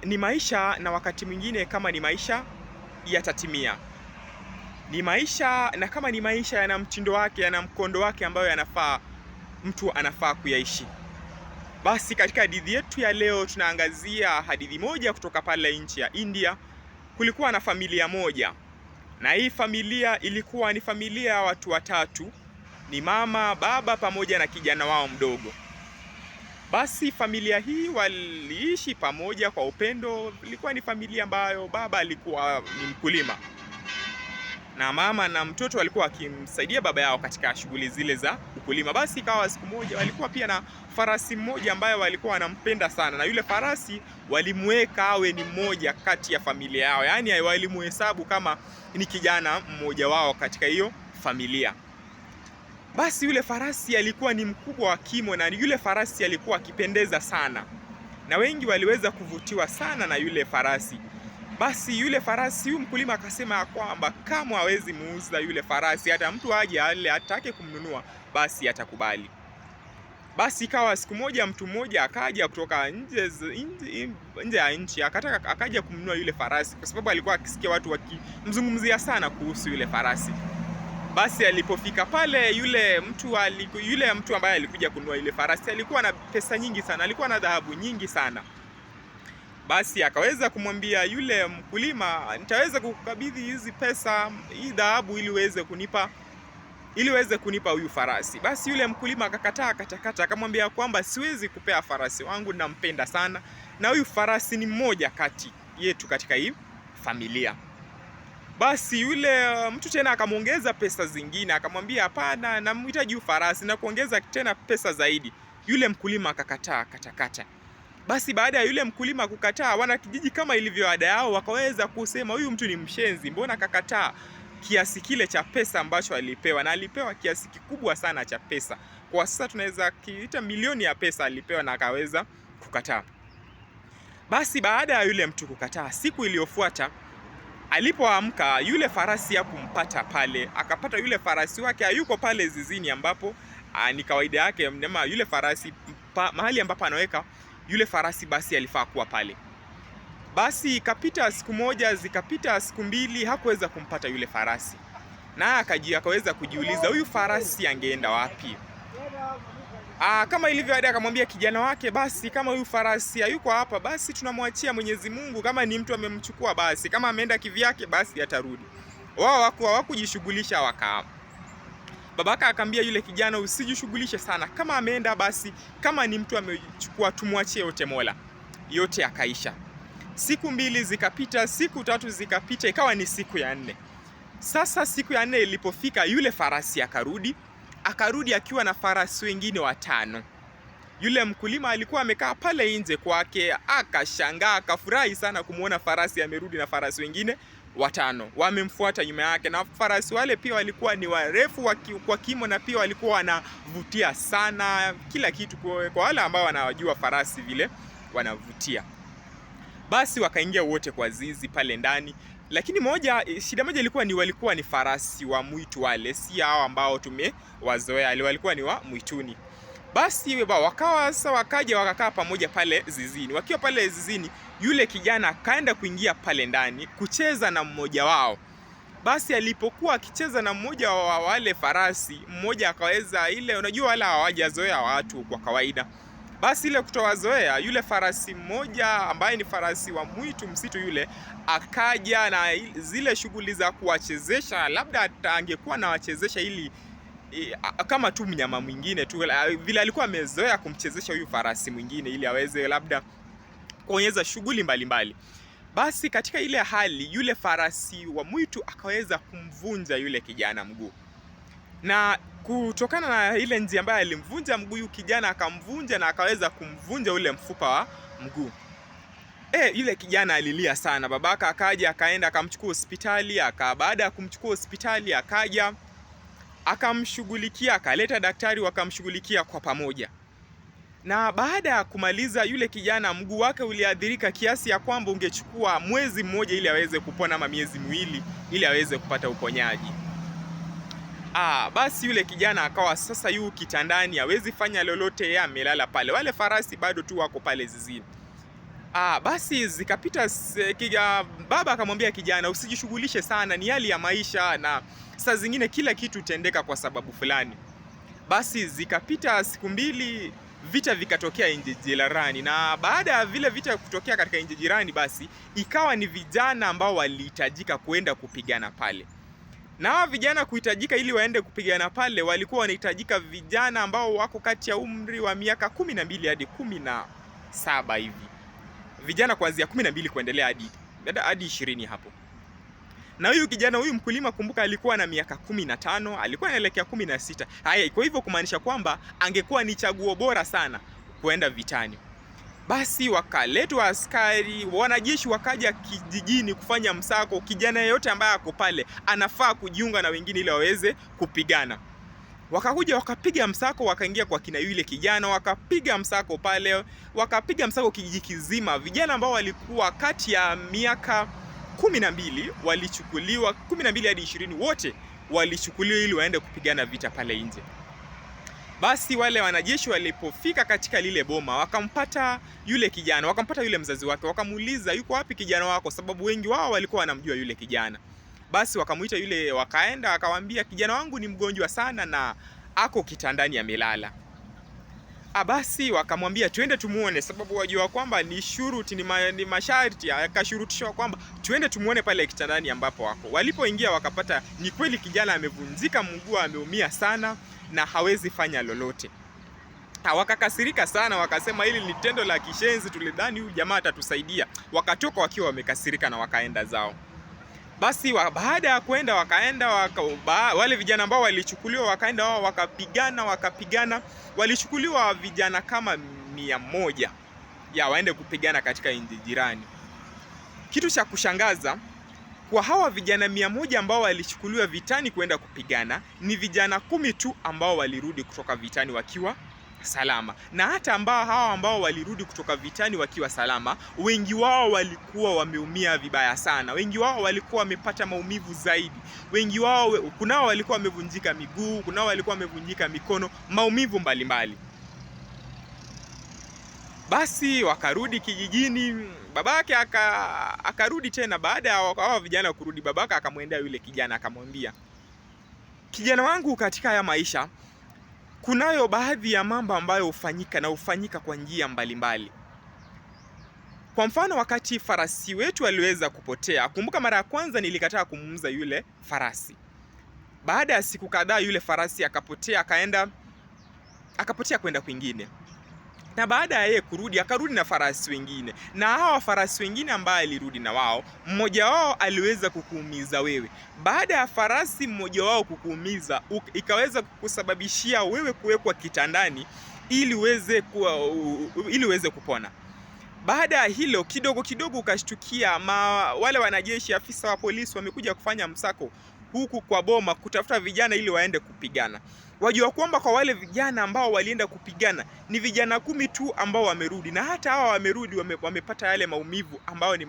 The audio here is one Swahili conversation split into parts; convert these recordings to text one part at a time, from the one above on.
Ni maisha, na wakati mwingine kama ni maisha yatatimia. Ni maisha, na kama ni maisha yana mtindo wake, yana mkondo wake ambayo mtu anafaa kuyaishi. Basi katika hadithi yetu ya leo tunaangazia hadithi moja kutoka pale nchi ya India. Kulikuwa na familia moja, na hii familia ilikuwa ni familia ya watu watatu. Ni mama, baba pamoja na kijana wao mdogo. Basi familia hii waliishi pamoja kwa upendo. Ilikuwa ni familia ambayo baba alikuwa ni mkulima, na mama na mtoto walikuwa wakimsaidia baba yao katika shughuli zile za ukulima. Basi ikawa siku moja walikuwa pia na farasi mmoja ambaye walikuwa wanampenda sana, na yule farasi walimweka awe ni mmoja kati ya familia yao, yaani walimuhesabu kama ni kijana mmoja wao katika hiyo familia. Basi yule farasi alikuwa ni mkubwa wa kimo, na yule farasi alikuwa akipendeza sana, na wengi waliweza kuvutiwa sana na yule farasi. Basi yule farasi, huyu mkulima akasema ya kwamba kama hawezi muuza yule farasi, hata mtu aje ale atake kumnunua, basi atakubali. Basi ikawa siku moja mtu mmoja akaja kutoka nje ya nchi, akaja kumnunua yule farasi, kwa sababu alikuwa akisikia watu wakimzungumzia sana kuhusu yule farasi. Basi alipofika pale, yule mtu ambaye alikuja kununua yule farasi alikuwa na pesa nyingi sana, alikuwa na dhahabu nyingi sana. Basi akaweza kumwambia yule mkulima, nitaweza kukukabidhi hizi pesa, hii dhahabu, ili uweze kunipa huyu farasi. Basi yule mkulima akakataa katakata, akamwambia kwamba siwezi kupea farasi wangu, nampenda sana, na huyu farasi ni mmoja kati yetu katika hii familia. Basi yule mtu tena akamwongeza pesa zingine, akamwambia hapana, namhitaji huyu farasi, na kuongeza tena pesa zaidi. Yule mkulima akakataa katakata. Basi baada ya yule mkulima kukataa, wana kijiji kama ilivyo ada yao wakaweza kusema huyu mtu ni mshenzi, mbona akakataa kiasi kile cha pesa ambacho alipewa, na alipewa kiasi kikubwa sana cha pesa. Kwa sasa tunaweza kiita milioni ya pesa alipewa, na akaweza kukataa. Basi baada ya yule mtu kukataa, siku iliyofuata alipoamka, yule farasi hakumpata pale. Akapata yule farasi wake hayuko pale zizini, ambapo ni kawaida yake yule farasi mahali ambapo anaweka yule farasi, basi alifaa kuwa pale. Basi ikapita siku moja, zikapita siku mbili, hakuweza kumpata yule farasi, na akaweza kujiuliza huyu farasi angeenda wapi. Kama ilivyo ada, akamwambia kijana wake, basi kama huyu farasi hayuko hapa, basi tunamwachia Mwenyezi Mungu. Kama ni mtu amemchukua, basi kama ameenda kivyake, basi atarudi. Wao hawakujishughulisha wakaa. Babaka akamwambia yule kijana, usijishughulishe sana, kama ameenda basi, kama ni mtu amechukua, tumwachie yote Mola. Yote akaisha. Siku mbili zikapita, siku tatu zikapita, ikawa ni siku ya 4. Sasa siku ya 4 ilipofika, yule farasi akarudi akiwa na farasi wengine 5. Yule mkulima alikuwa amekaa pale nje kwake, akashangaa, akafurahi sana kumuona farasi amerudi na farasi wengine 5 wamemfuata nyuma yake, na farasi wale pia walikuwa ni warefu kwa kimo, na pia walikuwa wanavutia sana, kila kitu kwa wale ambao wanajua farasi vile wanavutia. Basi wakaingia wote kwa zizi pale ndani, lakini shida moja walikuwa ni farasi wa mwitu wale, si hao ambao tumewazoea, walikuwa ni wa mwituni. Basi wakaja wakakaa pamoja pale zizini. Wakiwa pale zizini, yule kijana akaenda kuingia pale ndani kucheza na mmoja wao. Basi alipokuwa akicheza na mmoja wa wale farasi, mmoja akaweza unajua wala hawajazoea watu kwa kawaida. Basi kutowazoea, yule farasi mmoja ambaye ni farasi wa mwitu msitu yule, akaja na zile shughuli za kuwachezesha, labda angekuwa na wachezesha kama tu mnyama mwingine tu, vile alikuwa amezoea kumchezesha huyu farasi mwingine ili aweze labda kuonyesha shughuli mbalimbali. Basi katika ile hali, yule farasi wa mwitu akaweza kumvunja yule kijana mguu, na kutokana na ile njia ambayo alimvunja mguu, yule kijana akamvunja na akaweza kumvunja ule mfupa wa mguu. Yule kijana alilia sana. Babaka akaenda akamchukua hospitali. Baada ya kumchukua hospitali, akaja akamshughulikia, akaleta daktari, wakamshughulikia kwa pamoja. Na baada ya kumaliza, yule kijana mguu wake uliathirika kiasi ya kwamba ungechukua mwezi mmoja ili aweze kupona, ama miezi miwili ili aweze kupata uponyaji. Basi yule kijana akawa sasa yu kitandani, hawezi fanya lolote, yeye amelala pale. Wale farasi bado tu wako pale zizini. Basi zikapita baba akamwambia kijana, usijishughulishe sana, ni hali ya maisha na saa zingine kila kitu tendeka kwa sababu fulani. Basi zikapita siku mbili, vita vikatokea nje jirani, na baada ya vile vita kutokea katika nje jirani, basi ikawa ni vijana ambao walihitajika kuenda kupigana pale. Na hawa vijana kuhitajika ili waende kupigana pale, walikuwa wanahitajika vijana ambao wako kati ya umri wa miaka 12 hadi 17 hivi. Vijana kuanzia 12 kuendelea hadi 20 hapo. Na huyu kijana huyu mkulima, kumbuka, alikuwa na miaka 15, alikuwa anaelekea 16. Haya, kwa hivyo kumaanisha kwamba angekuwa ni chaguo bora sana kuenda vitani. Basi wakaletwa askari, wanajeshi wakaja kijijini kufanya msako. Kijana yeyote ambaye ako pale anafaa kujiunga na wengine ili waweze kupigana. Wakakuja wakapiga msako, wakaingia kwa kina yule kijana, wakapiga msako pale, wakapiga msako kijiji kizima. Vijana ambao walikuwa kati ya miaka 12 walichukuliwa, 12 hadi 20, wote walichukuliwa ili waende kupigana vita pale nje. Basi wale wanajeshi walipofika katika lile boma, wakampata yule kijana, wakampata yule mzazi wake, wakamuuliza yuko wapi kijana wako, sababu wengi wao walikuwa wanamjua yule kijana. Basi wakamuita yule, wakaenda akawaambia, kijana wangu ni mgonjwa sana na ako kitandani amelala. Basi wakamwambia tuende tumuone, sababu wajua kwamba ni shuruti, ni masharti. Akashurutishwa kwamba tuende tumuone pale kitandani ambapo wako. Walipoingia wakapata ni kweli kijana amevunjika mguu, ameumia sana na hawezi fanya lolote. Wakakasirika sana, wakasema hili ni tendo la kishenzi, tulidhani huyu jamaa atatusaidia. Wakatoka wakiwa wamekasirika na wakaenda zao. Basi baada ya kwenda wale vijana ambao walichukuliwa wakaenda wao wakapigana. Walichukuliwa vijana kama 100 waende kupigana katika nchi jirani. Kitu cha kushangaza, kwa hawa vijana 100 ambao walichukuliwa vitani kwenda kupigana, ni vijana 10 tu ambao walirudi kutoka vitani wakiwa salama. Na hata hawa ambao walirudi kutoka vitani wakiwa salama, wengi wao walikuwa wameumia vibaya sana. Wengi wao walikuwa wamepata maumivu zaidi. Wengi wao, kunao walikuwa wamevunjika miguu, kunao walikuwa wamevunjika mikono, maumivu mbalimbali. Basi wakarudi kijijini, babake akarudi tena. Baada ya hawa vijana kurudi, babake akamwendea yule kijana akamwambia, kijana wangu, katika haya maisha kunayo baadhi ya mambo ambayo hufanyika kwa njia mbalimbali. Kwa mfano, wakati farasi wetu aliweza kupotea, kumbuka mara ya kwanza nilikataa kumuuza yule farasi. Baada ya siku kadhaa yule farasi akapotea, akapotea kwenda kwingine. Na baada ya yeye kurudi, akarudi na farasi wengine. Na hawa farasi wengine ambao alirudi na wao, mmoja wao aliweza kukuumiza wewe. Baada ya farasi mmoja wao kukuumiza, ikaweza kusababishia wewe kuwekwa kitandani ili uweze kupona. Baada ya hilo kidogo ukashtukia wale wanajeshi, afisa wa polisi wamekuja kufanya msako huku kwa boma kutafuta vijana ili waende kupigana. Wajua kwamba kwa wale vijana ambao walienda kupigana ni vijana 10 tu ambao wamerudi, na hata hawa wamerudi wamepata yale maumivu ambayo ni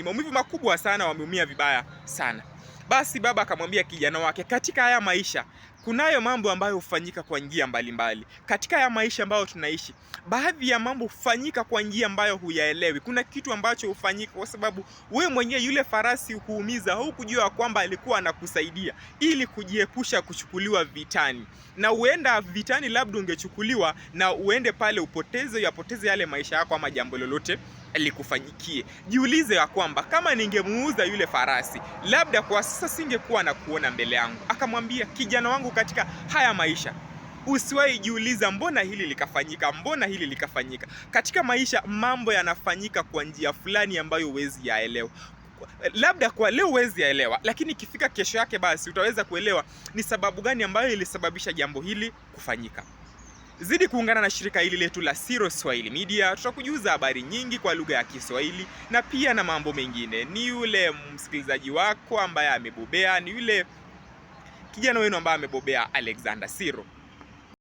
maumivu makubwa sana, wameumia vibaya sana. Basi baba akamwambia kijana wake, katika haya maisha kunayo mambo ambayo hufanyika kwa njia mbalimbali. Katika haya maisha ambayo tunaishi, baadhi ya mambo hufanyika kwa njia ambayo huyaelewi. Kuna kitu ambacho hufanyika kwa sababu wewe mwenyewe yule farasi kuumiza, hukujua kwamba alikuwa anakusaidia ili kujiepusha kuchukuliwa vitani. Na uenda vitani labda ungechukuliwa na uende pale upoteze yale maisha yako ama jambo lolote likufanyikie. Jiulize ya kwamba kama ningemuuza yule farasi, labda kwa sasa singekuwa na kuona mbele yangu. Akamwambia, kijana wangu, katika haya maisha usiwahi jiuliza mbona hili likafanyika. Katika maisha mambo yanafanyika kwa njia fulani ambayo huwezi yaelewa. Labda kwa leo huwezi yaelewa, lakini ikifika kesho yake basi utaweza kuelewa ni sababu gani ambayo ilisababisha jambo hili kufanyika. Zidi kuungana na shirika hili letu la Siro Swahili Media. Tutakujuza habari nyingi kwa lugha ya Kiswahili na pia na mambo mengine. Ni yule msikilizaji wako ambaye amebobea, ni yule kijana wenu ambaye amebobea, Alexander Siro.